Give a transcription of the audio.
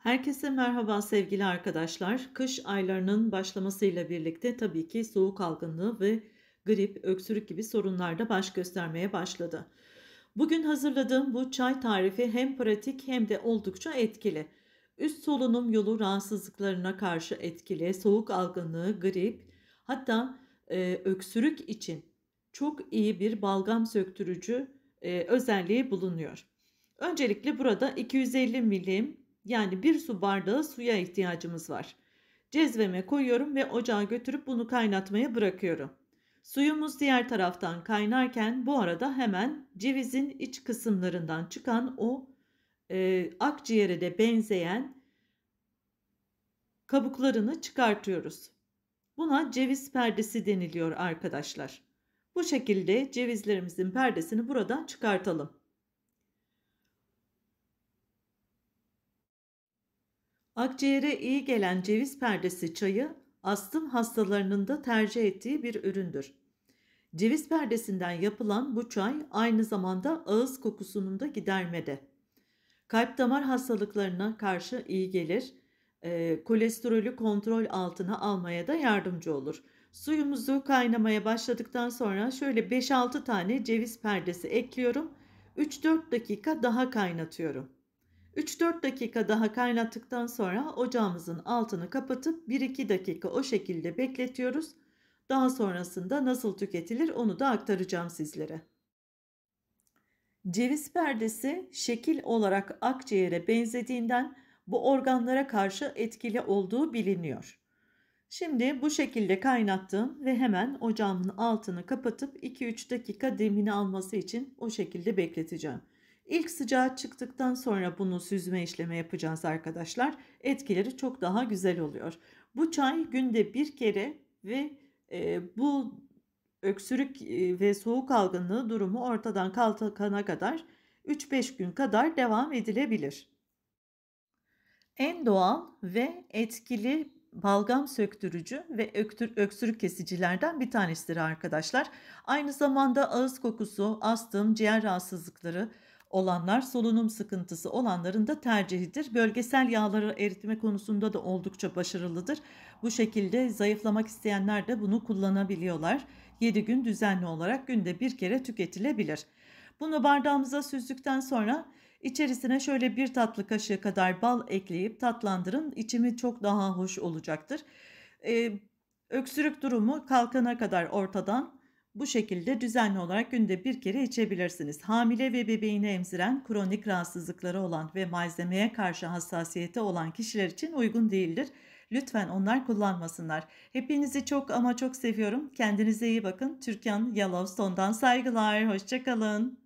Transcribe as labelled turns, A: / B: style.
A: Herkese merhaba sevgili arkadaşlar. Kış aylarının başlamasıyla birlikte tabii ki soğuk algınlığı ve grip, öksürük gibi sorunlar da baş göstermeye başladı. Bugün hazırladığım bu çay tarifi hem pratik hem de oldukça etkili. Üst solunum yolu rahatsızlıklarına karşı etkili, soğuk algınlığı, grip, hatta öksürük için çok iyi bir balgam söktürücü özelliği bulunuyor. Öncelikle burada 250 milim yani bir su bardağı suya ihtiyacımız var. Cezveme koyuyorum ve ocağa götürüp bunu kaynatmaya bırakıyorum. Suyumuz diğer taraftan kaynarken bu arada hemen cevizin iç kısımlarından çıkan o akciğere de benzeyen kabuklarını çıkartıyoruz. Buna ceviz perdesi deniliyor arkadaşlar. Bu şekilde cevizlerimizin perdesini buradan çıkartalım. Akciğere iyi gelen ceviz perdesi çayı astım hastalarının da tercih ettiği bir üründür. Ceviz perdesinden yapılan bu çay aynı zamanda ağız kokusunun da gidermede. Kalp damar hastalıklarına karşı iyi gelir, kolesterolü kontrol altına almaya da yardımcı olur. Suyumuzu kaynamaya başladıktan sonra şöyle 5-6 tane ceviz perdesi ekliyorum. 3-4 dakika daha kaynatıyorum. 3-4 dakika daha kaynattıktan sonra ocağımızın altını kapatıp 1-2 dakika o şekilde bekletiyoruz. Daha sonrasında nasıl tüketilir onu da aktaracağım sizlere. Ceviz perdesi şekil olarak akciğere benzediğinden bu organlara karşı etkili olduğu biliniyor. Şimdi bu şekilde kaynattım ve hemen ocağımın altını kapatıp 2-3 dakika demini alması için o şekilde bekleteceğim. İlk sıcağı çıktıktan sonra bunu süzme işlemi yapacağız arkadaşlar. Etkileri çok daha güzel oluyor. Bu çay günde bir kere ve bu öksürük ve soğuk algınlığı durumu ortadan kalkana kadar 3-5 gün kadar devam edilebilir. En doğal ve etkili balgam söktürücü ve öksürük kesicilerden bir tanesidir arkadaşlar. Aynı zamanda ağız kokusu, astım, ciğer rahatsızlıkları olanlar, solunum sıkıntısı olanların da tercihidir. Bölgesel yağları eritme konusunda da oldukça başarılıdır. Bu şekilde zayıflamak isteyenler de bunu kullanabiliyorlar. 7 gün düzenli olarak günde bir kere tüketilebilir. Bunu bardağımıza süzdükten sonra İçerisine şöyle bir tatlı kaşığı kadar bal ekleyip tatlandırın. İçimi çok daha hoş olacaktır. Ee, Öksürük durumu kalkana kadar ortadan bu şekilde düzenli olarak günde bir kere içebilirsiniz. Hamile ve bebeğini emziren, kronik rahatsızlıkları olan ve malzemeye karşı hassasiyeti olan kişiler için uygun değildir. Lütfen onlar kullanmasınlar. Hepinizi çok ama çok seviyorum. Kendinize iyi bakın. Türkan Yellowstone'dan saygılar. Hoşça kalın.